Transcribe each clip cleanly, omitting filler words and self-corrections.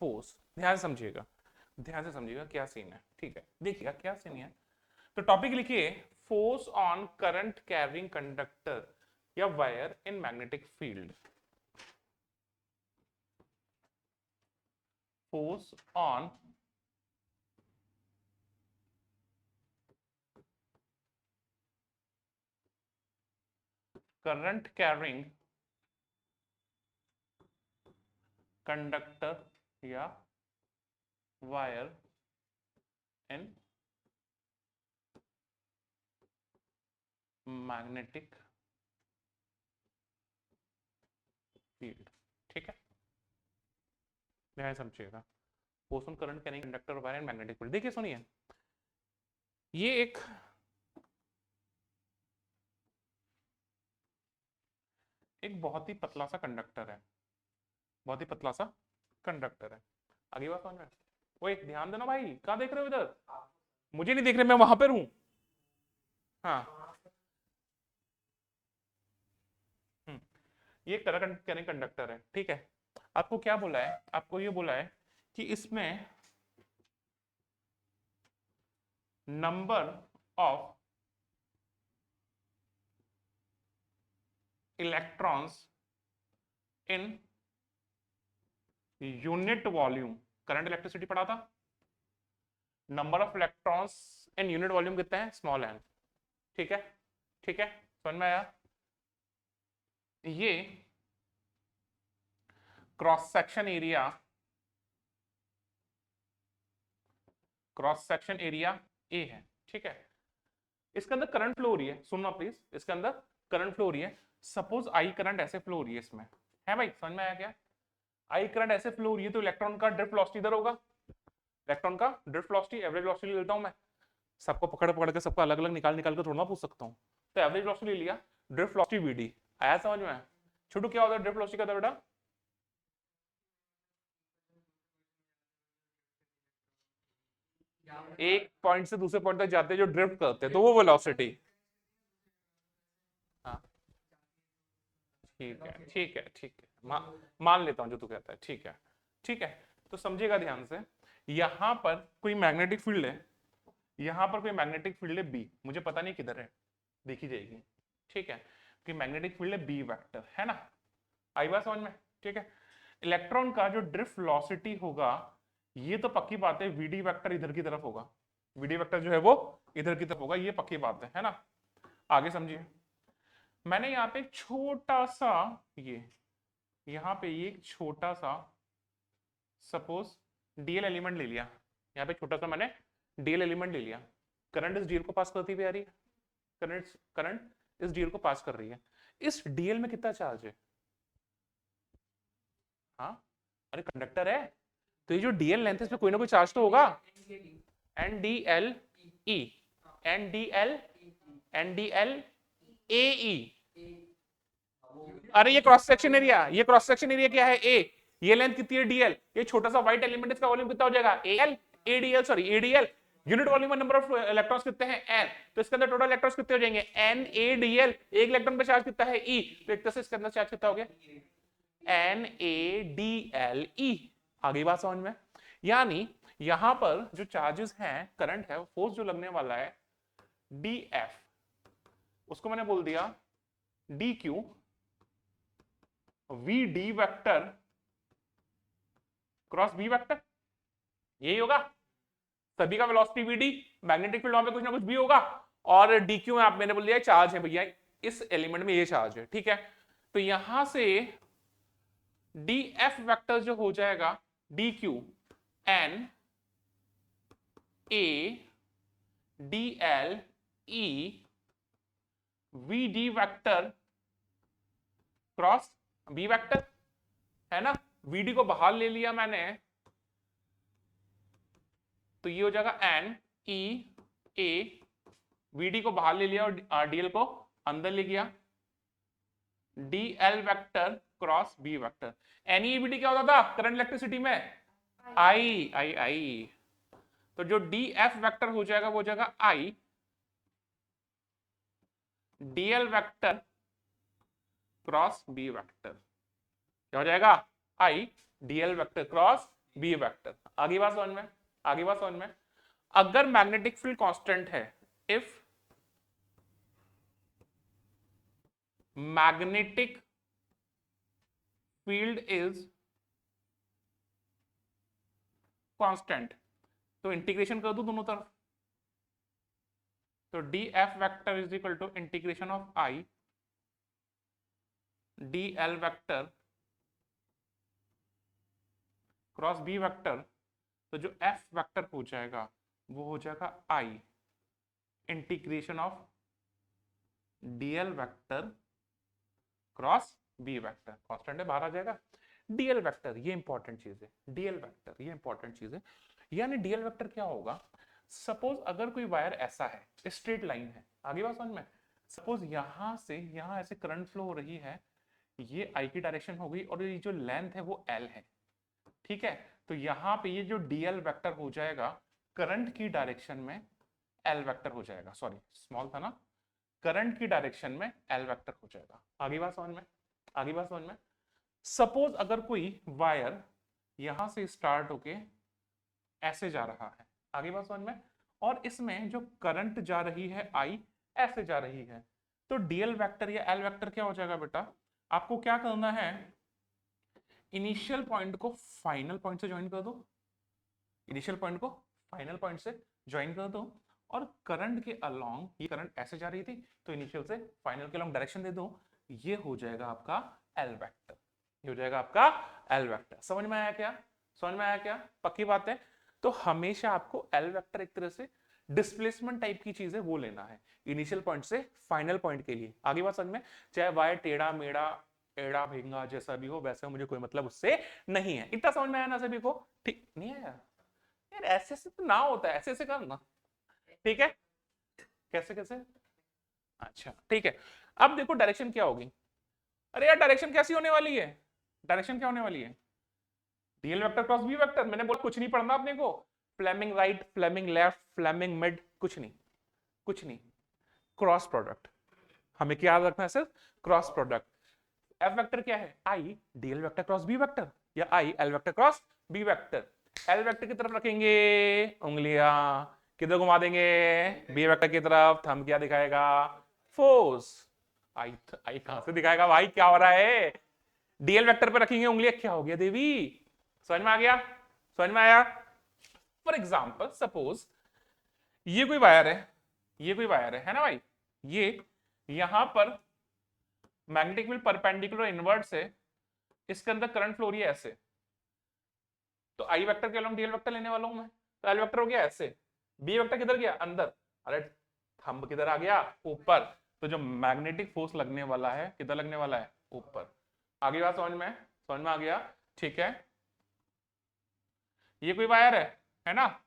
Force, ध्यान से समझिएगा, ध्यान से समझिएगा क्या सीन है, ठीक है, देखिएगा क्या सीन है। तो टॉपिक लिखिए, force on current carrying conductor या wire in magnetic field. Force on current carrying conductor या वायर इन मैग्नेटिक फील्ड, ठीक है, ध्यान से समझिएगा। Force on current carrying conductor wire in magnetic field, देखिए सुनिए, ये एक बहुत ही पतला सा कंडक्टर है, बहुत ही पतला सा कंडक्टर है। आगे बात समझ में? ओए ध्यान देना भाई, कहाँ देख रहे हो इधर? मुझे नहीं देख रहे, मैं वहां पर हूँ। हाँ, ये करंट कैरिंग कंडक्टर है, ठीक है। आपको क्या बोला है? आपको ये बोला है कि इसमें number of electrons in unit volume, current electricity पढ़ा था, number of electrons in unit volume कितने हैं? स्मॉल एन, ठीक है, ठीक है, समझ में आया? ये cross section area, cross section area A है, ठीक है। इसके अंदर करंट फ्लो हो रही है, सुनना प्लीज, इसके अंदर करंट फ्लो हो रही है। सपोज आई करंट ऐसे फ्लो हो रही है इसमें, है भाई, समझ में आया क्या? आई करंट ऐसे फ्लो हो रही है तो इलेक्ट्रॉन का ड्रिफ्ट वेलोसिटी इधर होगा, इलेक्ट्रॉन का ड्रिफ्ट वेलोसिटी, एवरेज वेलोसिटी लेता हूं मैं, सबको पकड़ पकड़ के सबको अलग अलग निकाल निकाल के थोड़ा ना पूछ सकता हूं। तो एवरेज वेलोसिटी ले लिया, ड्रिफ्ट वेलोसिटी वीडी, आया समझ में? छोटू क्या होता है ड्रिफ्ट वेलोसिटी का बेटा? एक पॉइंट से दूसरे पॉइंट तक जाते हैं जो ड्रिफ्ट करते हैं, तो वो वेलोसिटी। हाँ ठीक है, ठीक है, ठीक है, मान लेता हूं जो तू कहता है, ठीक है, ठीक है। तो समझिएगा ध्यान से, यहां पर कोई मैग्नेटिक फील्ड है, यहां पर कोई मैग्नेटिक फील्ड है बी, मुझे पता नहीं किधर है, देखी जाएगी, ठीक है, कि मैग्नेटिक फील्ड है बी वेक्टर, है ना? आई बात समझ में? ठीक है। इलेक्ट्रॉन का जो ड्रिफ्ट वेलोसिटी होगा, ये तो पक्की बात है, वीडी वेक्टर इधर की तरफ होगा, वीडी वेक्टर जो है वो इधर की तरफ होगा, ये पक्की बात है ना? आगे समझिए, मैंने यहाँ पे एक छोटा सा, ये यहाँ पे एक छोटा सा सपोज डीएल एलिमेंट ले लिया, यहाँ पे छोटा सा मैंने डीएल एलिमेंट ले लिया, करंट इस डीएल को पास करती हुई आ रही है, करंट करंट इस डीएल को पास कर रही है। इस डीएल में कितना चार्ज है? हाँ, अरे कंडक्टर है, तो ये जो डीएल लेंथ है इस पे कोई ना कोई चार्ज तो होगा। N D L E, N D L, N D L A E, अरे ये क्रॉस सेक्शन एरिया, ये क्रॉस सेक्शन एरिया क्या है? ए, ये लेंथ कितनी है? डीएल, ये छोटा सा व्हाइट एलिमेंट, इसका वॉल्यूम कितना हो जाएगा? L, ADL, sorry ADL, unit volume में नंबर ऑफ इलेक्ट्रॉन्स कितने हैं? एन, तो इसके अंदर टोटल इलेक्ट्रॉन्स कितने हो जाएंगे? एन ए डी एल, एक इलेक्ट्रॉन पे चार्ज कितना है? ई, तो एक तरह से इसके अंदर चार्ज कितना हो गया? N A D L E. आगे बात समझ में? यानी यहां पर जो चार्जेस हैं, करंट है, फोर्स जो लगने वाला है डी एफ, उसको मैंने बोल दिया D Q V D vector cross B vector, यही होगा सभी का वेलोसिटी वीडी, मैग्नेटिक फील्ड वहां पे कुछ ना कुछ भी होगा, और डीक्यू में आप मैंने बोल दिया चार्ज है भैया, इस एलिमेंट में ये चार्ज है, ठीक है। तो यहां से डी एफ वेक्टर जो हो जाएगा D Q N A D L E V D vector cross B vector, है ना? वीडी को बाहर ले लिया मैंने, तो ये हो जाएगा एन ई ए, वीडी को बाहर ले लिया और डीएल को अंदर ले गया, D L vector cross B vector. NEBD क्या होता था करंट इलेक्ट्रिसिटी में? आई आई आई, तो जो डी एफ वेक्टर हो जाएगा वो हो जाएगा I DL vector cross B vector, क्या हो जाएगा? I DL vector cross B vector. आगे बात समझ में, आगे बात समझ में। अगर मैग्नेटिक फील्ड कांस्टेंट है, if magnetic field is constant, तो इंटीग्रेशन कर दूं दोनों तरफ, तो D F vector is equal to integration of I D L vector cross B vector. तो जो एफ वेक्टर हो जाएगा वो हो जाएगा I integration of DL vector cross B vector. Constant है, बाहर आ जाएगा। डीएल वेक्टर, ये इंपॉर्टेंट चीज है, डीएल वेक्टर ये इंपॉर्टेंट चीज है। यानी डीएल वेक्टर क्या होगा, सपोज अगर कोई वायर ऐसा है, स्ट्रेट लाइन है, आगे बात समझ में। सपोज यहां से यहां ऐसे करंट फ्लो हो रही है, ये आई की डायरेक्शन हो गई और ये जो लेंथ है वो एल है, ठीक है। तो यहां पे ये जो डीएल वेक्टर हो जाएगा करंट की डायरेक्शन में एल वेक्टर हो जाएगा, सॉरी स्मॉल था ना, करंट की डायरेक्शन में एल वेक्टर हो जाएगा। आगे बात समझ में, आगे बात समझ में। सपोज अगर कोई वायर यहां से स्टार्ट होके ऐसे जा रहा है, आगे बात समझ में, और इसमें जो करंट जा रही है आई ऐसे जा रही है, तो डीएल वेक्टर या एल वेक्टर क्या हो जाएगा बेटा, आपको क्या करना है, इनिशियल पॉइंट को फाइनल पॉइंट से ज्वाइन कर दो, इनिशियल पॉइंट को फाइनल पॉइंट से ज्वाइन कर दो, और करंट के अलोंग, ये करंट ऐसे जा रही थी तो इनिशियल से फाइनल के अलोंग डायरेक्शन दे दो, ये हो जाएगा आपका एल वेक्टर, ये हो जाएगा आपका एल वेक्टर। समझ में आया क्या, समझ में आया क्या, पक्की बात है। तो हमेशा आपको एल वेक्टर एक तरह से डिस्प्लेसमेंट टाइप की चीज है वो लेना है, इनिशियल पॉइंट से फाइनल पॉइंट के लिए। आगे बात समझ में, चाहे वायर टेढ़ा मेढ़ा एड़ा भेंगा जैसा भी हो, वैसे मुझे कोई मतलब उससे नहीं है। इतना समझ में आया ना सभी को, ठीक नहीं आया यार, ऐसे से तो ना होता है, ऐसे ऐसे करना, ठीक है, कैसे कैसे, अच्छा ठीक है। अब देखो डायरेक्शन क्या होगी, अरे यार डायरेक्शन कैसी होने वाली है, डायरेक्शन क्या होने वाली है, DL vector cross B vector. मैंने बोला कुछ नहीं पढ़ना अपने को, Fleming right Fleming left Fleming mid, कुछ नहीं, कुछ नहीं, क्रॉस प्रोडक्ट, हमें क्या याद रखना है, सिर्फ क्रॉस प्रोडक्ट। एफ वेक्टर क्या है, I DL vector cross B vector, या I L vector cross B vector. L vector की तरफ रखेंगे उंगलियां, किधर घुमा देंगे, बी वेक्टर की तरफ, थंब क्या दिखाएगा, फोर्स। आई आई कहां से दिखाएगा भाई, क्या हो रहा है, डीएल वेक्टर पे रखेंगे उंगलियां, क्या हो गया देवी, समझ में आ गया, समझ में आया। फॉर एग्जाम्पल सपोज ये कोई वायर है, ये कोई वायर है ना भाई, ये यहां पर मैग्नेटिक फील्ड परपेंडिकुलर इनवर्ट से, इसके अंदर करंट फ्लो रही है ऐसे, तो आई वेक्टर के अलोंग डीएल वेक्टर लेने वाला हूं मैं, तो एल वेक्टर हो गया ऐसे, बी वेक्टर किधर गया अंदर, अरे थंब किधर आ गया ऊपर, तो जो मैग्नेटिक फोर्स लगने वाला है किधर लगने वाला है, ऊपर। आगे बात समझ में, समझ में आ गया, ठीक है। ये कोई वायर है ना,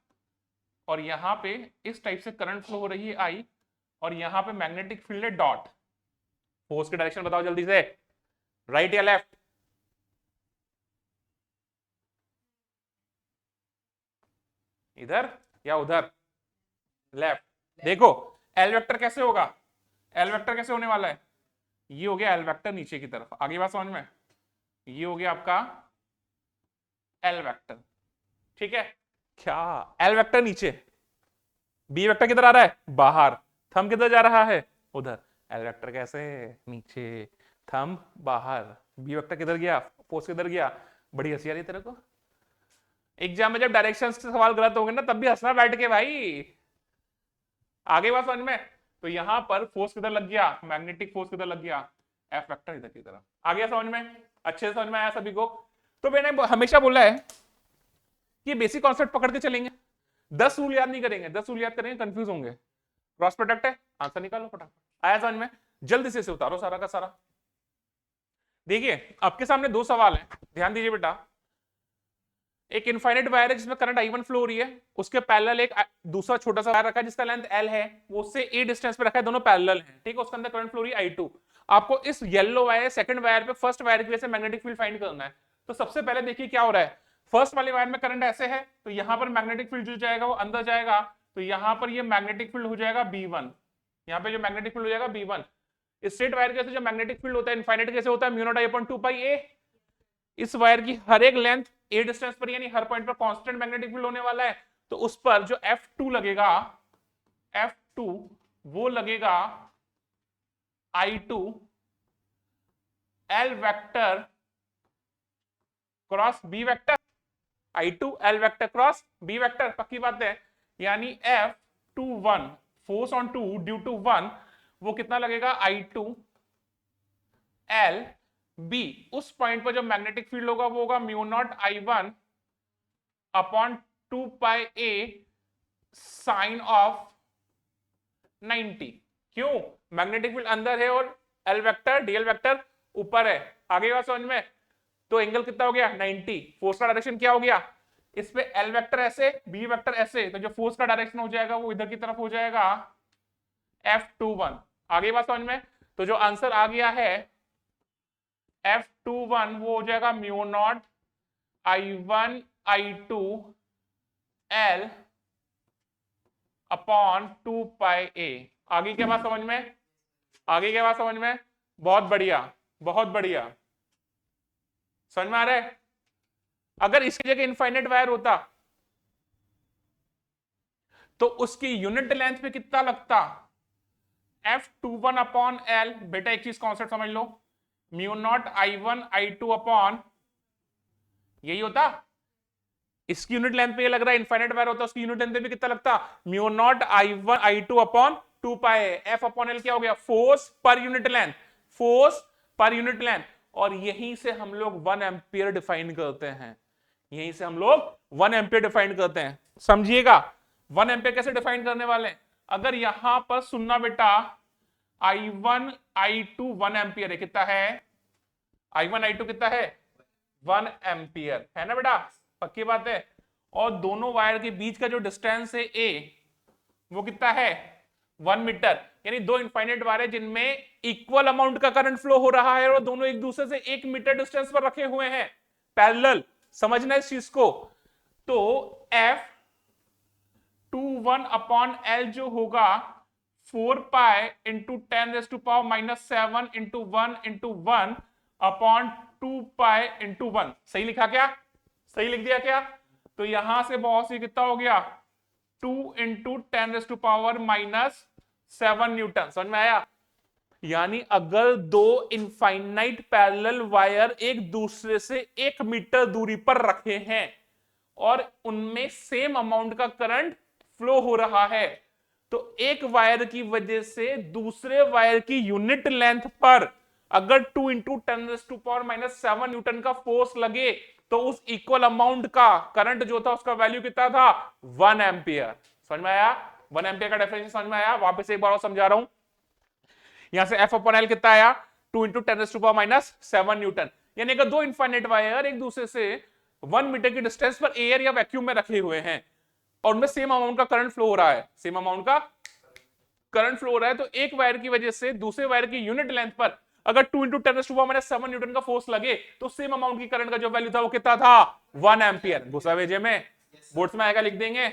और यहां पे इस टाइप से करंट फ्लो हो रही है आई, और यहां पे मैग्नेटिक फील्ड है डॉट, फोर्स की डायरेक्शन बताओ जल्दी से, राइट या लेफ्ट, इधर या उधर, लेफ्ट। देखो एल वेक्टर कैसे होगा, एल वेक्टर कैसे होने वाला है, ये हो गया एल वेक्टर नीचे की तरफ, आगे बात समझ में, ये हो गया आपका एल वेक्टर, ठीक है। क्या एल वेक्टर नीचे, बी वेक्टर किधर आ रहा है बाहर, थंब किधर जा रहा है उधर, एल वेक्टर कैसे नीचे, थंब बाहर, बी वेक्टर किधर गया, फोर्स किधर गया। बड़ी हंसी आ रही है तेरे को, एग्जाम में जब डायरेक्शन से सवाल गलत होंगे ना तब भी हंसना बैठ के भाई, आगे बात समझ में। तो यहां पर फोर्स किधर लग गया, मैग्नेटिक फोर्स किधर लग गया, एफ वेक्टर इधर की तरफ। आ गया समझ में, अच्छे से समझ में आया सभी को। तो मैंने हमेशा बोला है कि बेसिक कॉन्सेप्ट पकड़ के चलेंगे, 10 रूल याद नहीं करेंगे, 10 रूल याद करेंगे कंफ्यूज होंगे। क्रॉस प्रोडक्ट है, आंसर निकालो फटाफट, आया समझ में, जल्दी से उतारो सारा का सारा। देखिए आपके सामने दो सवाल है, ध्यान दीजिए बेटा। एक इनफाइनाइट वायर है जिसमें करंट I1 फ्लो हो रही है, उसके पैरेलल एक दूसरा छोटा सा वायर रखा है जिसका लेंथ L है, वो उससे A डिस्टेंस पे रखा है, दोनों पैरेलल हैं, ठीक है, उसके अंदर करंट फ्लो हो रही है I2। आपको इस येलो वायर सेकंड वायर पे फर्स्ट वायर की वजह से मैग्नेटिक फील्ड फाइंड करना है। तो सबसे पहले देखिए क्या हो रहा है, फर्स्ट वाले वायर में करंट ऐसे है, तो यहां पर मैग्नेटिक फील्ड जो जाएगा वो अंदर जाएगा, तो यहां पर ये मैग्नेटिक फील्ड हो जाएगा B1, यहाँ पे जो मैग्नेटिक फील्ड हो जाएगा B1। स्ट्रेट वायर के जो मैग्नेटिक फील्ड होता है इनफाइनाइट कैसे होता है, mu naught I/2 pi A। इस वायर की हर एक लेंथ ए डिस्टेंस पर यानी हर पॉइंट पर कांस्टेंट मैग्नेटिक फील्ड होने वाला है, तो उस पर जो F2 लगेगा, F2 वो लगेगा I2 L vector cross B vector, I2 L vector cross B vector, पक्की बात है। यानी F21 force on 2 due to 1 वो कितना लगेगा, I2 L B, उस पॉइंट पर जो मैग्नेटिक फील्ड होगा वो होगा mu naught I1 upon 2 pi A sine of 90। क्यों, मैग्नेटिक फील्ड अंदर है और L वेक्टर डीएल वेक्टर ऊपर है, आगे बात समझ में। तो एंगल कितना हो गया 90, फोर्स का डायरेक्शन क्या हो गया, इस पे L वेक्टर ऐसे B वेक्टर ऐसे, तो जो फोर्स का डायरेक्शन हो जाएगा वो इधर की तरफ हो जाएगा F21, आगे बात समझ में। तो जो आंसर आ गया है F21 वो हो जाएगा mu naught I1 I2 L upon 2 pi A। आगे क्या बात समझ में, आगे क्या बात समझ में, बहुत बढ़िया बहुत बढ़िया, समझ में आ रहा है। अगर इसकी जगह इनफाइनाइट वायर होता तो उसकी यूनिट लेंथ पे कितना लगता, F21 अपॉन L, बेटा एक चीज कॉन्सेप्ट समझ लो, mu naught I1 I2 upon, यही होता, इसकी यूनिट लेंथ पे ये लग रहा है इनफाइनाइट वायर होता, उसकी यूनिट लेंथ पे भी कितना लगता, mu naught I1 I2 upon 2 पाई, F अपॉन L क्या हो गया, force per unit length, force per unit length. और यहीं से हम लोग 1 एम्पियर डिफाइन करते हैं, यहीं से हम लोग 1 एम्पियर डिफाइन करते हैं, समझिएगा। 1 एम्पियर कैसे डिफाइन करने वाले हैं, अगर यहां पर सुनना बेटा I1 I2 1 एम्पियर है, कितना है I1 I2 कितना है 1 एम्पियर है ना बेटा, पक्की बात है। और दोनों वायर के बीच का जो डिस्टेंस है A वो कितना है 1 मीटर, यानी दो इनफाइनाइट वायर है जिनमें इक्वल अमाउंट का करंट फ्लो हो रहा है और दोनों एक दूसरे से 1 मीटर डिस्टेंस पर रखे हुए हैं पैरेलल, समझना इस चीज को। तो F21 अपॉन L जो होगा 4 pi into 10⁻⁻7 into 1 into 1 upon 2 pi into 1, सही लिखा क्या, सही लिख दिया क्या। तो यहां से बहुत सी कितना हो गया 2 इंटू 10⁻⁻7 न्यूटन, समझ में आया। यानी अगर दो इनफाइनाइट पैरेलल वायर एक दूसरे से 1 मीटर दूरी पर रखे हैं और उनमें सेम अमाउंट का करंट फ्लो हो रहा है, तो एक वायर की वजह से दूसरे वायर की यूनिट लेंथ पर अगर 2 इंटू 10⁻⁻7 न्यूटन का फोर्स लगे तो उस इक्वल अमाउंट का करंट जो था उसका वैल्यू कितना था 1 एम्पियर, समझ में आया। 1 एम्पियर का डेफिनेशन समझ में आया, वापस एक बार और समझा रहा हूं। यहां से F अपॉन L कितना आया 2 इंटू 10⁻⁻7 न्यूटन, यानी अगर दो इनफाइनाइट वायर एक दूसरे से 1 मीटर की डिस्टेंस पर एयर या वैक्यूम में रखे हुए हैं और उनमें सेम अमाउंट का करंट फ्लो हो रहा है, सेम अमाउंट का करंट फ्लो हो रहा है, तो एक वायर की वजह से दूसरे वायर की यूनिट लेंथ पर अगर 2 इंटू 10⁻⁻7 न्यूटन का फोर्स लगे तो सेम अमाउंट की करंट का जो वैल्यू था वो कितना था 1 एम्पियर। घुसा भेजे में बोर्ड्स में आएगा, लिख देंगे,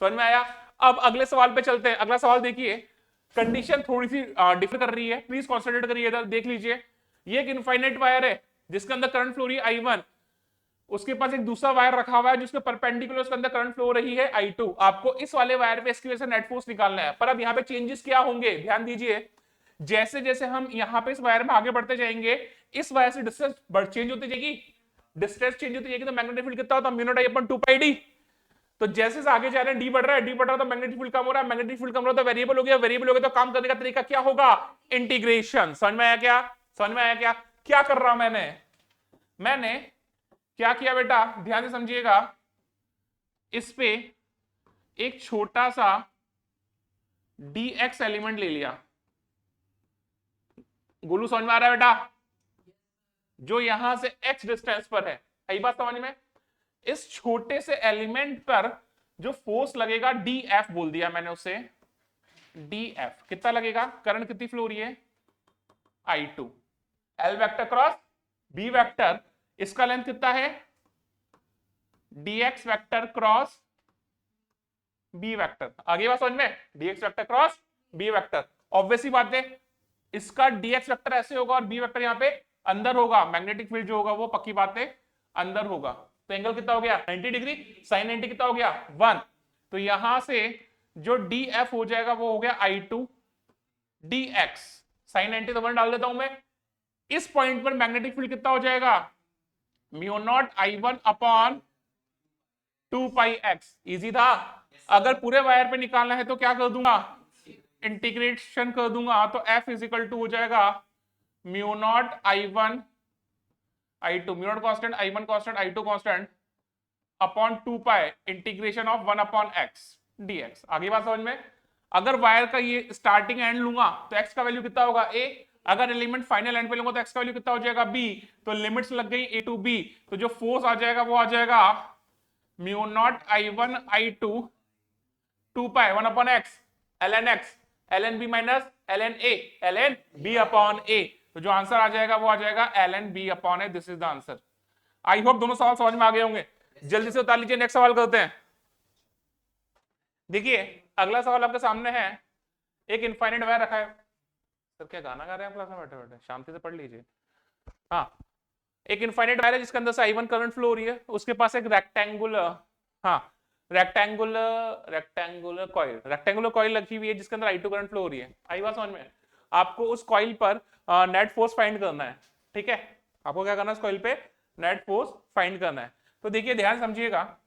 समझ में आया। अब अगले सवाल पे चलते हैं। अगला सवाल देखिए, कंडीशन थोड़ी सी डिफर कर रही है, प्लीज कॉन्सेंट्रेट करिए इधर, देख लीजिए। ये एक इनफाइनाइट वायर है जिसके अंदर करंट फ्लो रही है I1, उसके पास एक दूसरा वायर रखा हुआ है जिसके परपेंडिकुलर उसके अंदर करंट फ्लो रही है I2। आपको इस वाले वायर पे इसकी वजह से नेट फोर्स निकालना है, पर अब यहाँ पे चेंजेस क्या होंगे ध्यान दीजिए। जैसे जैसे हम यहाँ पे इस वायर में आगे बढ़ते जाएंगे, इस वायर से डिस्टेंस चेंज होती जाएगी, डिस्टेंस चेंज होती जाएगी, तो मैग्नेटिक फील्ड कितना होता है mu naught I upon 2 pi d। तो जैसे से आगे जा रहे हैं डी बढ़ रहा है, डी बढ़ रहा है तो मैग्नेटिक फील्ड कम हो रहा है, मैग्नेटिक फील्ड कम हो रहा है तो वेरिएबल हो गया, वेरिएबल हो गया तो काम करने का तरीका क्या होगा इंटीग्रेशन। समझ में आया क्या, समझ में आया क्या, क्या कर रहा हूं मैंने क्या किया बेटा, ध्यान से समझिएगा। इस पे एक छोटा सा dx एलिमेंट ले लिया, गोलू समझ में आ रहा है बेटा, जो यहां से x डिस्टेंस पर है, सही बात समझ में। इस छोटे से एलिमेंट पर जो फोर्स लगेगा df बोल दिया मैंने उसे, df कितना लगेगा, करंट कितनी फ्लो हो रही है I2, L vector cross B vector, इसका लेंथ कितना है dx vector cross B vector, आगे बात समझ में, dx vector cross B vector. Obviously बात है इसका dx वेक्टर ऐसे होगा और B वेक्टर यहाँ पे अंदर होगा, मैग्नेटिक फील्ड जो होगा वो पक्की बात है अंदर होगा, तो एंगल कितना हो गया 90 डिग्री, साइन 90 कितना हो गया 1। तो यहां से जो DF हो जाएगा वो हो गया I2 dx, साइन 90 तो 1 डाल देता हूं मैं। इस पॉइंट पर मैग्नेटिक फील्ड कितना हो जाएगा म्यू नॉट I1 अपॉन 2 पाई x। इजी था। अगर पूरे वायर पे निकालना है तो क्या कर दूंगा, इंटीग्रेशन कर दूंगा, तो F इजिकल टू हो जाएगा mu naught I1 I2, mu naught constant, I1 constant, I2 constant upon 2 pi integration of 1 upon x dx। आगे बात समझ में। अगर वायर का ये स्टार्टिंग एंड लूंगा तो x का वैल्यू कितना होगा a, अगर एलिमेंट फाइनल एंड पे लूंगा तो x का वैल्यू कितना हो जाएगा b। तो लिमिट्स लग गई a टू b, तो जो फोर्स आ जाएगा वो आ जाएगा mu naught I1 I2 2 pi 1 upon x ln x ln b minus ln a ln b upon a। तो जो आंसर आ जाएगा वो आ जाएगा ln b upon a। This is the answer. I hope दोनों सवाल समझ में आ गए होंगे। जल्दी से उतार लीजिए, नेक्स्ट सवाल करते हैं। देखिए अगला सवाल आपके सामने है। एक इनफाइनाइट वायर रखा है। सर क्या गाना गा रहे हैं आप क्लास में बैठे बैठे, शांति से पढ़ लीजिए। हाँ, एक इनफाइनाइट वायर है जिसके अंदर से I1 करंट फ्लो हो रही है। उसके पास एक रेक्टेंगुलर कॉइल रखी हुई है जिसके अंदर I2 करंट फ्लो हो रही है। आई बात समझ में। आपको उस कॉइल पर नेट फोर्स फाइंड करना है। ठीक है, आपको क्या करना है, इस कॉइल पे नेट फोर्स फाइंड करना है। तो देखिए ध्यान समझिएगा,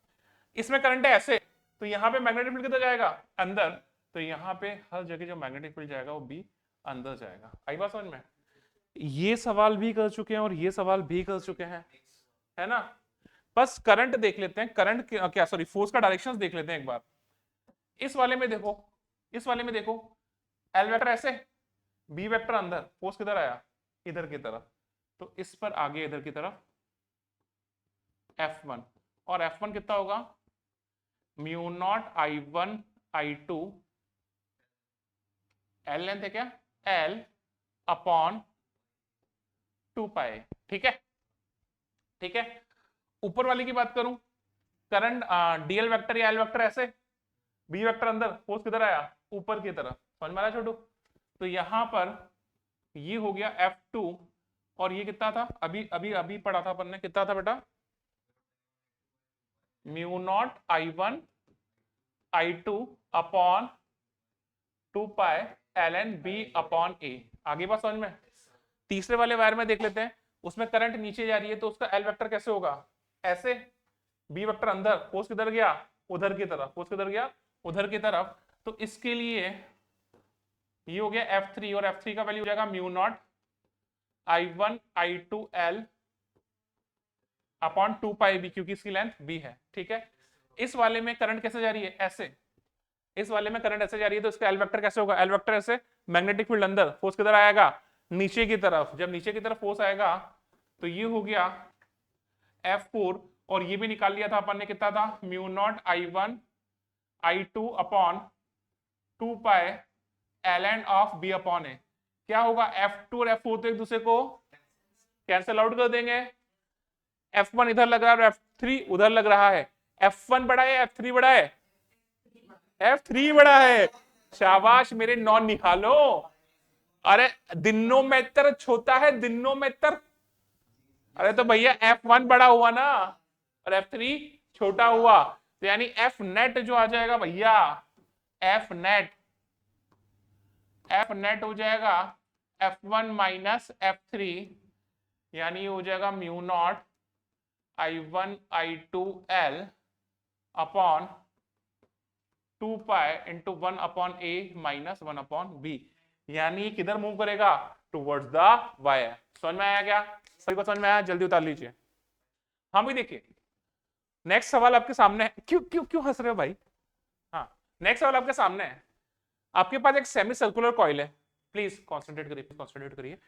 इसमें करंट है ऐसे, तो यहाँ पे मैग्नेटिक फील्ड कितना जाएगा अंदर, तो यहाँ पे हर जगह जो मैग्नेटिक फील्ड जाएगा वो भी अंदर जाएगा। आई बात समझ में। ये सवाल भी कर चुके हैं और ये सवाल भी कर चुके हैं, है ना। बस करंट देख लेते हैं, करंट क्या सॉरी फोर्स का डायरेक्शंस देख लेते हैं एक बार। इस वाले में देखो एल वेक्टर ऐसे, बी वेक्टर अंदर, फोर्स किधर आया इधर की तरफ, तो इस पर आगे इधर की तरफ F1, और F1 कितना होगा mu naught I1 I2 L length है क्या L अपॉन 2 पाई। ठीक है, ठीक है। ऊपर वाली की बात करूं, करंट डीएल वेक्टर या एल वेक्टर ऐसे, बी वेक्टर अंदर, फोर्स किधर आया ऊपर की तरफ, समझ में आया छोटू। तो यहां पर ये हो गया F2, और ये कितना था अभी अभी अभी पढ़ा था अपन ने, कितना था बेटा mu naught I1 I2 upon 2 pi ln b upon a। आगे बात समझ में। तीसरे वाले वायर में देख लेते हैं, उसमें करंट नीचे जा रही है तो उसका एल वेक्टर कैसे होगा ऐसे, बी वेक्टर अंदर, फोर्स किधर गया उधर की तरफ, फोर्स किधर गया उधर की तरफ। तो इसके लिए ये हो गया F3, और F3 का वैल्यू हो जाएगा mu naught I1 I2 L upon 2 पाई b, क्योंकि इसकी लेंथ b है। ठीक है, इस वाले में करंट कैसे जा रही है ऐसे, इस वाले में करंट ऐसे जा रही है, तो इसका एल वेक्टर कैसे होगा, एल वेक्टर ऐसे, मैग्नेटिक फील्ड अंदर, फोर्स किधर आएगा नीचे की तरफ। जब नीचे की तरफ फोर्स आएगा तो ये हो गया F4, और ये भी निकाल लिया था अपन ने, कितना था mu naught I1 I2 upon 2 pi ln of b upon a। क्या होगा F2 और F4 तो एक दूसरे को कैंसिल आउट कर देंगे, F1 इधर लग रहा है और F3 उधर लग रहा है। F1 बड़ा है F3 बड़ा है, F3 बड़ा है। शाबाश मेरे नॉन निकालो। अरे दिनोमीटर छोटा है दिनोमीटर, अरे तो भैया F1 बड़ा हुआ ना और F3 छोटा हुआ, तो यानी F नेट जो आ जाएगा भैया, F नेट हो जाएगा F1 माइनस F3, यानी हो जाएगा mu naught I1 I2 L upon 2 pi into 1 upon a minus 1 upon b, यानी किधर मूव करेगा टुवर्ड्स द वायर। समझ में आया क्या, सभी को समझ में आया, जल्दी उतार लीजिए। हाँ भी देखिए नेक्स्ट सवाल आपके सामने है। क्यों क्यों क्यों हंस रहे हो भाई। हाँ, नेक्स्ट सवाल आपके सामने है। आपके पास एक सेमी सर्कुलर कॉइल है, प्लीज कॉन्सेंट्रेट करिए।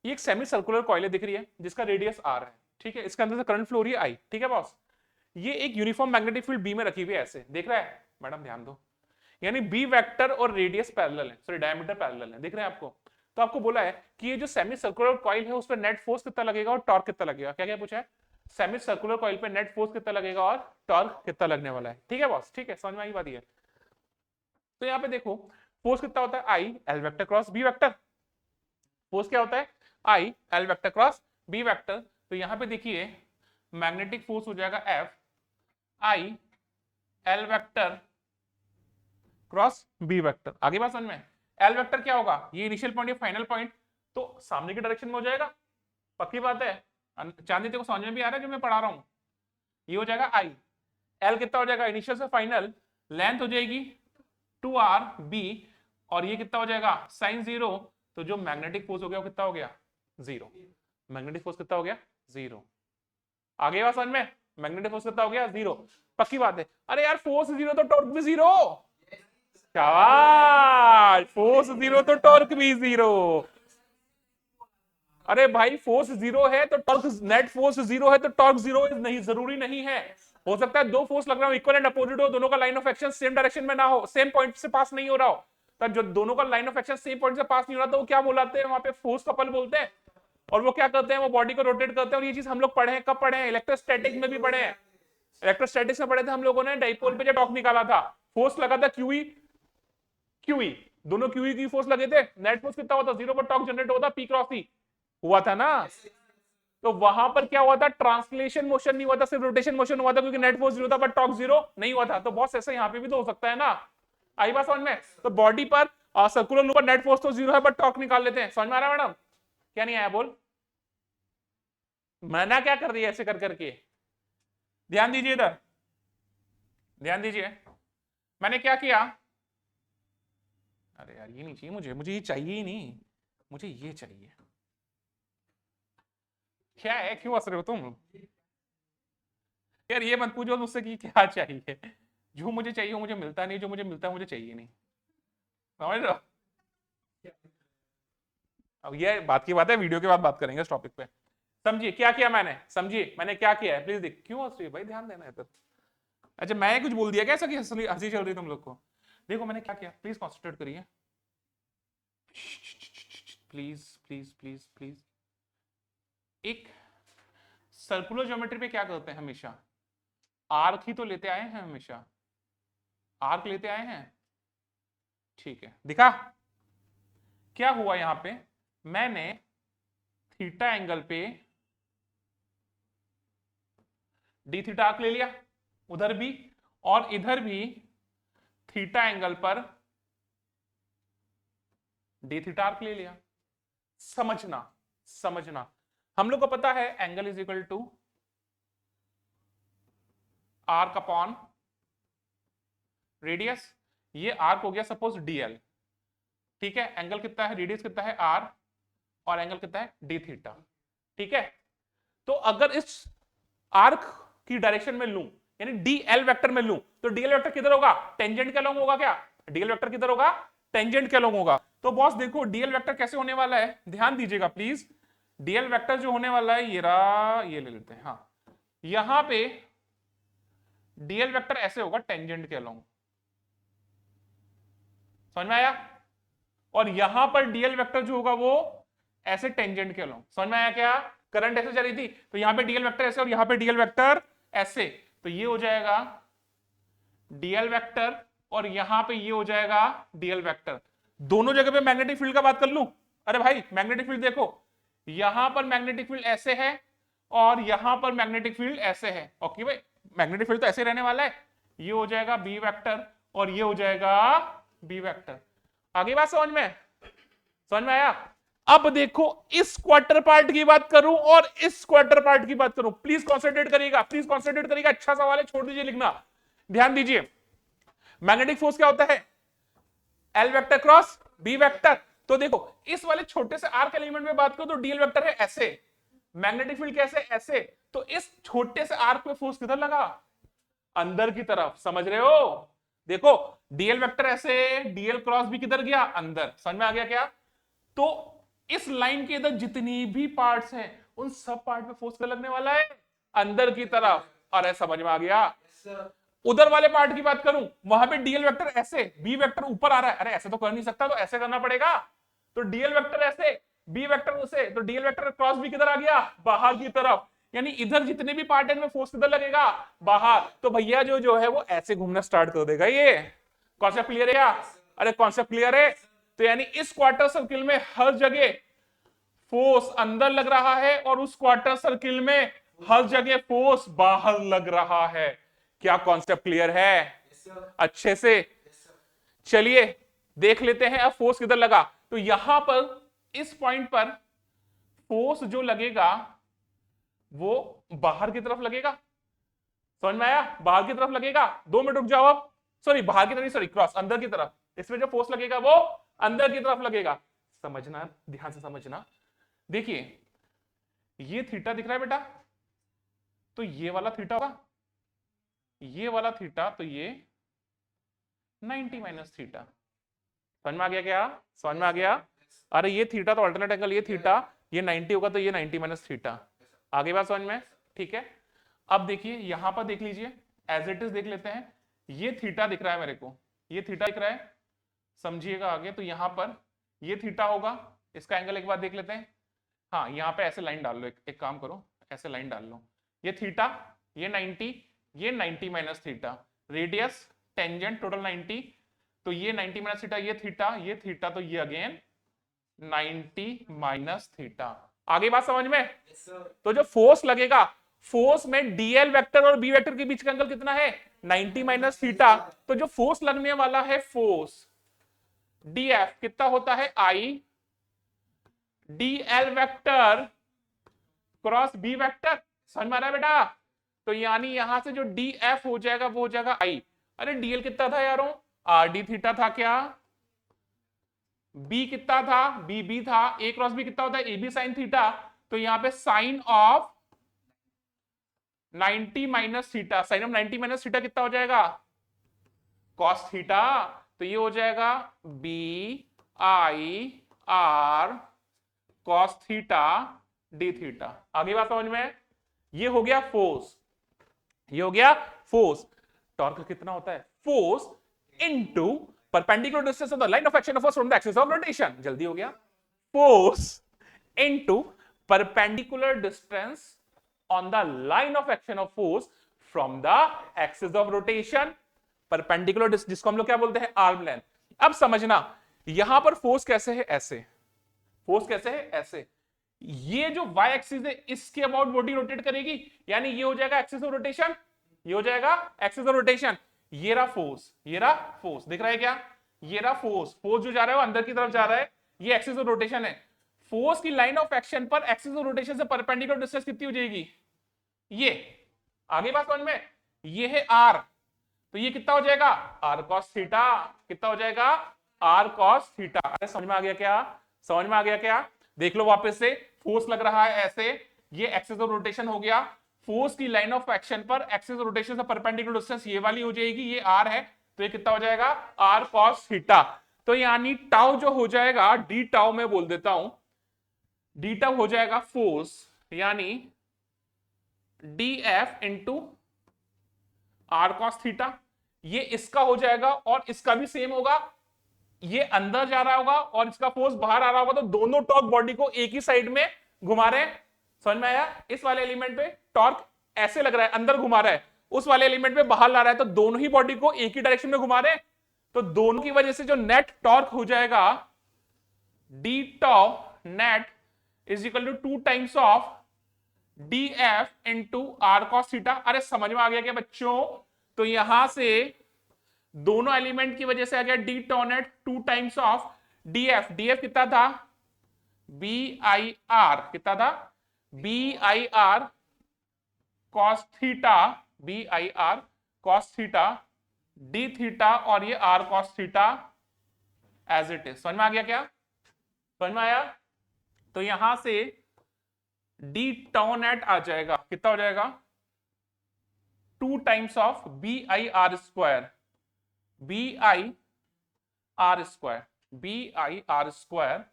ये एक सेमी सर्कुलर कॉइल है, दिख रही है, जिसका रेडियस r है। ठीक है, इसके अंदर से करंट फ्लो हो रही है I। ठीक है बॉस, ये एक यूनिफॉर्म मैग्नेटिक फील्ड B में रखी हुई है ऐसे, देख रहा है मैडम ध्यान दो, यानी B वेक्टर और रेडियस पैरेलल है, सॉरी डायमीटर पैरेलल है, दिख रहे हैं आपको। तो आपको बोला है कि ये जो सेमी सर्कुलर कॉइल है उस पर नेट फोर्स कितना लगेगा और टॉर्क कितना लगेगा। क्या क्या पूछा है, सेमी सर्कुलर कॉइल पे नेट फोर्स कितना लगेगा और टॉर्क कितना लगने वाला है। ठीक है बॉस, ठीक है, समझ में आई बात ये। तो यहाँ पे देखो फोर्स कितना होता है I L vector cross B vector, force क्या होता है I L vector cross B vector. तो यहाँ पे देखिए मैग्नेटिक फोर्स हो जाएगा F I L vector cross B vector. आगे बात समझ में? एल वेक्टर क्या होगा? ये इनिशियल पॉइंट या फाइनल पॉइंट, तो सामने की डायरेक्शन में हो जाएगा, पक्की बात है। चांदी तेरे को समझ में भी आ रहा है जो मैं पढ़ा रहा हूं? ये हो जाएगा आई, एल कितना हो जाएगा इनिशियल से फाइनल, लेंथ हो जाएगी 2r b, और ये कितना हो जाएगा साइन 0, तो जो मैग्नेटिक फोर्स हो गया वो कितना हो गया 0। मैग्नेटिक फोर्स कितना हो गया 0। आगे बात समझ में? मैग्नेटिक फोर्स कितना हो गया 0, पक्की बात है। अरे यार फोर्स 0 तो टॉर्क भी 0। शाबाश, फोर्स 0 तो टॉर्क भी 0। अरे भाई फोर्स 0 है तो टॉर्क, नेट फोर्स 0 है तो टॉर्क 0 नहीं, जरूरी नहीं है। हो सकता है दो फोर्स लग रहा हो, इक्वल एंड अपोजिट हो, दोनों का line of action same direction में ना हो, सेम पॉइंट से पास नहीं हो रहा हो, तब जो दोनों का line of action same point से पास नहीं हो रहा, तो वो क्या बुलाते हैं वहां पे? फोर्स कपल बोलते हैं। और वो क्या करते हैं? वो बॉडी को रोटेट करते हैं। और ये चीज हम लोग पढ़े हैं, कब पढ़े हैं? इलेक्ट्रोस्टैटिक में भी पढ़े हैं। इलेक्ट्रोस्टैटिक्स में पढ़े थे हम लोगों ने, डाइपोल पे जो टॉर्क निकाला था, फोर्स लगा था क्यूई क्यूई, दोनों क्यूई की फोर्स लगे थे, नेट फोर्स कितना होता? 0 पर टॉर्क जनरेट होता, पी क्रॉस ई हुआ था ना। तो वहां पर क्या हुआ था? ट्रांसलेशन मोशन नहीं हुआ था, सिर्फ रोटेशन मोशन हुआ था, क्योंकि नेट फोर्स 0 था पर टॉर्क 0 नहीं हुआ था। तो बॉस ऐसा यहाँ पे भी तो हो सकता है ना। आई बात समझ में? तो बॉडी पर सर्कुलर लूप पर नेट फोर्स तो 0 है पर टॉर्क निकाल लेते हैं। समझ में आ रहा है मैडम? क्या नहीं आया बोल? मना क्या कर रही है ऐसे कर करके? ध्यान दीजिए इधर, ध्यान दीजिए। मैंने क्या किया? अरे यार ये नहीं चाहिए मुझे, मुझे ये चाहिए ही नहीं, मुझे ये चाहिए। क्या है, क्यों हंस रहे हो तुम? यार ये मत पूछो मुझसे कि क्या चाहिए। जो मुझे चाहिए वो मुझे मिलता नहीं, जो मुझे मिलता है मुझे चाहिए नहीं। समझ रहे हो? अब ये बात की बात है, वीडियो के बाद बात करेंगे इस टॉपिक पे। समझिए क्या किया मैंने, समझिए मैंने क्या किया है, प्लीज देख। क्यों हंस रही है भाई, ध्यान देना है तो। अच्छा मैं कुछ बोल दिया क्या ऐसा कि हंसी चल रही तुम लोग को? देखो मैंने क्या किया, प्लीज कॉन्सेंट्रेट करिए, प्लीज प्लीज प्लीज प्लीज। एक सर्कुलर ज्योमेट्री पे क्या करते हैं हमेशा? आर्क ही तो लेते आए हैं हमेशा, आर्क लेते आए हैं। ठीक है, दिखा क्या हुआ यहां पे? मैंने थीटा एंगल पे डी थीटा आर्क ले लिया उधर भी, और इधर भी थीटा एंगल पर डी थीटा आर्क ले लिया। समझना समझना, हम लोग को पता है angle is equal to arc upon radius. ये आर्क हो गया सपोज डीएल, ठीक है। एंगल कितना है, रेडियस कितना है आर, और एंगल कितना है डी थीटा, ठीक है। तो अगर इस आर्क की डायरेक्शन में लूं, यानी डीएल वेक्टर में लूं, तो डीएल वेक्टर किधर होगा? टेंजेंट के अलोंग होगा क्या? डीएल वेक्टर किधर होगा? टेंजेंट के अलोंग होगा। तो बॉस देखो डीएल वेक्टर कैसे होने वाला है, ध्यान दीजिएगा प्लीज। डीएल वेक्टर जो होने वाला है ये रहा, ये ले लेते हैं, हाँ। यहां पे डीएल वेक्टर ऐसे होगा टेंजेंट के अलोंग, समझ में आया? और यहां पर डीएल वेक्टर जो होगा वो ऐसे टेंजेंट के अलोंग, समझ में आया क्या? करंट ऐसे चली थी तो यहां पे डीएल वेक्टर ऐसे और यहां पे डीएल वेक्टर ऐसे, तो ये हो जाएगा डीएल वेक्टर और यहां पे ये हो जाएगा डीएल वेक्टर। दोनों जगह पे मैग्नेटिक फील्ड का बात कर लूं? अरे भाई मैग्नेटिक फील्ड देखो, यहां पर मैग्नेटिक फील्ड ऐसे है और यहां पर मैग्नेटिक फील्ड ऐसे है। ओके भाई, मैग्नेटिक फील्ड तो ऐसे रहने वाला है, ये हो जाएगा बी वेक्टर और ये हो जाएगा बी वेक्टर। आगे बात समझ में? समझ में आया? अब देखो इस क्वार्टर पार्ट की बात करूं और इस क्वार्टर पार्ट की बात करूं, प्लीज कॉन्सेंट्रेट करिएगा, प्लीज कॉन्सेंट्रेट करिएगा। अच्छा सवाल है, छोड़ दीजिए लिखना, ध्यान दीजिए। मैग्नेटिक फोर्स क्या होता है? L vector cross B vector. तो देखो इस वाले छोटे से आर्क एलिमेंट में बात करो तो डीएल वेक्टर है ऐसे, मैग्नेटिक फील्ड कैसे ऐसे, तो इस छोटे से आर्क पे फोर्स किधर लगा? अंदर की तरफ, समझ रहे हो? देखो डीएल वेक्टर ऐसे, डीएल क्रॉस भी किधर गया? अंदर। समझ में आ गया क्या? तो इस लाइन के इधर जितनी भी पार्ट्स हैं उन सब पार्ट पे फोर्स लगने वाला है अंदर की तरफ। अरे समझ में आ गया? उधर वाले पार्ट की बात करूं, वहां पे डीएल वेक्टर ऐसे, बी वेक्टर ऊपर आ रहा है, अरे ऐसे तो कर नहीं सकता, तो ऐसे करना पड़ेगा। तो डीएल वेक्टर ऐसे, बी वेक्टर उसे, तो डीएल वेक्टर क्रॉस भी किधर आ गया? बाहर की तरफ। यानी इधर जितने भी पार्ट है में फोर्स किधर लगेगा? बाहर। तो भैया जो है वो ऐसे घूमना स्टार्ट कर देगा। ये कॉन्सेप्ट क्लियर है क्या? अरे कॉन्सेप्ट क्लियर है? तो यानी इस क्वार्टर सर्किल में हर जगह फोर्स अंदर लग रहा है और उस क्वार्टर सर्किल में हर जगह फोर्स बाहर लग रहा है। क्या कॉन्सेप्ट क्लियर है अच्छे से? चलिए देख लेते हैं अब फोर्स किधर लगा। तो यहां पर इस पॉइंट पर फोर्स जो लगेगा वो बाहर की तरफ लगेगा। समझ में आया? बाहर की तरफ लगेगा। 2 मिनट रुक जाओ अब। सॉरी बाहर की तरफ, सॉरी क्रॉस, अंदर की तरफ। इसमें जो फोर्स लगेगा वो अंदर की तरफ लगेगा। समझना, ध्यान से समझना। देखिए ये थीटा दिख रहा है बेटा, तो ये वाला थीटा होगा, ये वाला थीटा, तो ये 90 माइनस थीटा। समझ में आ गया क्या? समझ में आ गया? अरे ये थीटा तो अल्टरनेट एंगल, ये थीटा, ये 90 होगा तो ये 90 माइनस थीटा। आगे बात समझ में? ठीक है। अब देखिए यहां पर देख लीजिए, एज इट इज देख लेते हैं। ये थीटा दिख रहा है मेरे को, ये थीटा दिख रहा है, समझिएगा आगे। तो यहां पर ये थीटा होगा, इसका एंगल एक बार देख लेते हैं। हाँ यहाँ पे ऐसे लाइन डाल लो, एक काम करो, ऐसे लाइन डाल लो। ये थीटा, ये 90, ये 90 minus theta, radius tangent total 90, तो ये 90 माइनस थीटा, ये थीटा, तो ये अगेन 90 माइनस थीटा। आगे बात समझ में? तो जो फोर्स लगेगा, फोर्स में डीएल वेक्टर और बी वेक्टर के बीच का एंगल कितना है? 90 माइनस थीटा। तो जो फोर्स लगने वाला है, फोर्स डीएफ कितना होता है? I DL vector cross B vector. समझ में आ रहा है बेटा? तो यानी यहां से जो डी एफ हो जाएगा वो हो जाएगा आई। अरे डीएल कितना था यारों? आर डी थीटा था क्या? बी कितना था? बी बी था। ए क्रॉस बी कितना होता है? A B sine theta. तो यहां पे sine of 90 minus theta, sine of 90 minus theta कितना हो जाएगा? Cos theta. तो ये हो जाएगा B I R cos theta D theta. आगे बात समझ में? ये हो गया फोर्स, ये हो गया फोर्स। टॉर्क कितना होता है? Force into perpendicular distance of the line of action of force from the axis of rotation. जल्दी हो गया। Force into perpendicular distance on the line of action of force from the axis of rotation. Perpendicular जिसको हम लोग क्या बोलते हैं? Arm length. अब समझना यहां पर फोर्स कैसे है? ऐसे। फोर्स कैसे है? ऐसे। ये जो वाई एक्सिस है इसके अबाउट बॉडी रोटेट करेगी, यानी ये हो जाएगा एक्सिस ऑफ रोटेशन, ये हो जाएगा एक्सिस ऑफ रोटेशन। ये रहा फोर्स, ये रहा फोर्स, दिख रहा है क्या? ये रहा फोर्स, फोर्स जो जा रहा है वो अंदर की तरफ जा रहा है, ये एक्सिस ऑफ रोटेशन है। फोर्स की लाइन ऑफ एक्शन पर एक्सिस ऑफ रोटेशन से परपेंडिकुलर डिस्टेंस कितनी हो जाएगी? ये। आगे बात समझ में? ये है आर, तो ये कितना हो जाएगा? R cos theta. कितना हो जाएगा? R cos theta. अरे समझ में आ गया क्या? समझ में आ गया क्या? देख लो वापस से। फोर्स लग रहा है ऐसे, ये एक्सिस ऑफ रोटेशन हो गया। फोर्स की लाइन ऑफ एक्शन पर एक्सिस ऑफ रोटेशन से परपेंडिकुलर डिस्टेंस ये वाली हो जाएगी, ये आर है, तो ये कितना हो जाएगा? R cos theta. तो यानी टाउ जो हो जाएगा, डी टाउ में बोल देता हूं, डी टाउ हो जाएगा फोर्स, यानी D F into R cos theta. ये इसका हो जाएगा और इसका भी सेम होगा, ये अंदर जा रहा होगा और इसका फोर्स बाहर आ रहा होगा, तो दोनों टॉर्क बॉडी को एक ही साइड में घुमा रहे हैं। समझ में आया? इस वाले एलिमेंट पे टॉर्क ऐसे लग रहा है, अंदर घुमा रहा है, उस वाले एलिमेंट पे बाहर ला रहा है, तो दोनों ही बॉडी को एक ही डायरेक्शन में घुमा रहे हैं। तो दोनों की वजह से जो नेट टॉर्क हो जाएगा, D tau net is equal to 2 times of D F into R cos theta. अरे समझ में आ गया क्या बच्चों? तो यहां से दोनों एलिमेंट की वजह से आ गया डी टॉनेट 2 times of D F. D F कितना था? B I R. कितना था? B I R cos theta, B I R cos theta D theta, और ये R cos theta as it is. समझ में आ गया क्या? समझ में आया? तो यहां से डी टॉनेट आ जाएगा, कितना हो जाएगा? 2 times of B I R square, B I R square, B I R square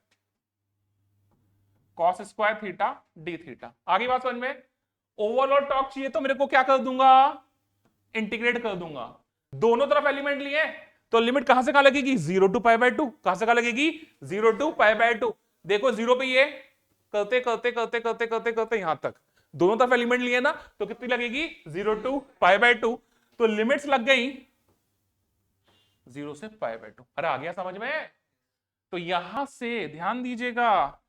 cos square theta D theta. आगे बात समझ में? ओवरऑल टॉर्क चाहिए तो मेरे को क्या कर दूंगा? इंटीग्रेट कर दूंगा। दोनों तरफ एलिमेंट लिए तो लिमिट कहां से कहां लगेगी? 0 टू पाई बाय 2। कहां से कहां लगेगी? 0 टू पाई बाय 2। देखो 0 पे ये करते करते करते करते करते करते यहां तक दोनों तरफ एलिमेंट लिए ना, तो कितनी लगेगी? 0 टू पाई बाय 2। तो लिमिट्स लग गई 0 से पाई बाय 2। अरे आ गया समझ में? तो यहां से ध्यान दीजिएगा,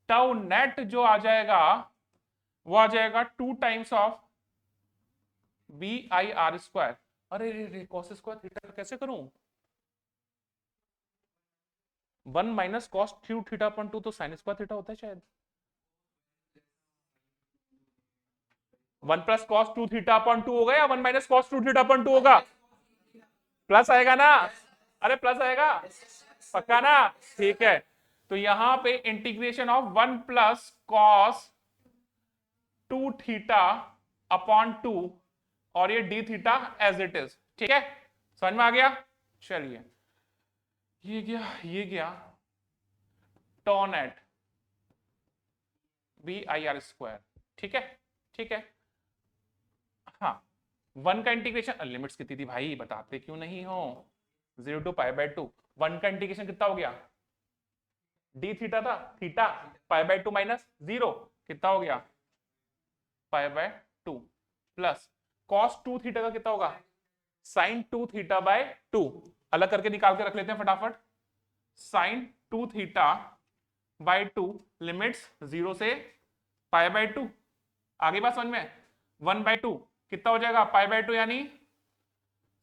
टाउ नेट जो आ जाएगा वो आ जाएगा 2 times of B I R square. अरे रे कॉस स्क्वायर थीटा कैसे करूं? 1 minus cos Q theta upon 2 तो साइन स्क्वायर थीटा होता है शायद। 1 प्लस कॉस 2 थीटा अपन 2 होगा या 1 माइनस कॉस 2 थीटा अपन 2 होगा? प्लस आएगा ना? अरे प्लस आएगा पक्का ना? ठीक है, तो यहां पे integration of 1 plus cos 2 theta upon 2 और ये D theta as it is. ठीक है, समझ में आ गया? चलिए, ये गया tau net B I R square. ठीक है, ठीक है। हाँ, 1 का इंटीग्रेशन, लिमिट्स कितनी थी भाई बताते क्यों नहीं हो? 0 टू पाई बाय 2। 1 का इंटीग्रेशन कितना हो गया? डी थीटा था, थीटा पाई बाय 2 माइनस 0 कितना हो गया? Pi by 2 plus cos 2 theta का कितना होगा? Sine 2 theta by 2। अलग करके निकाल के रख लेते हैं फटाफट। साइन 2 थीटा बाय 2 लिमिट्स 0 से पाई बाय 2। आगे बात समझ में? 1 बाय 2 कितना हो जाएगा? पाई बाय 2 यानी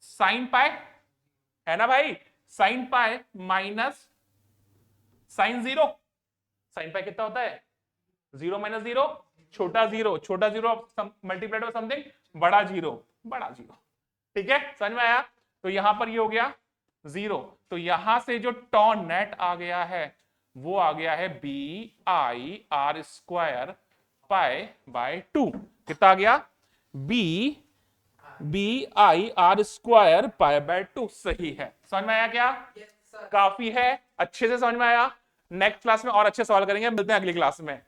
साइन पाई, है ना भाई? Sine pi minus sine 0। Sine pi कितना होता है? 0 माइनस 0 छोटा 0, छोटा 0 मल्टीप्लाइड बाय समथिंग बड़ा 0, बड़ा 0। ठीक है, समझ में आया? तो यहां पर ये हो गया 0, तो यहां से जो टॉन नेट आ गया है वो आ गया है B I R square pi by 2। कितना आ गया? B I R square pi by 2। सही है, समझ में आया क्या? काफी है, अच्छे से समझ में आया। नेक्स्ट क्लास में और अच्छे सवाल करेंगे, मिलते हैं अगली क्लास में।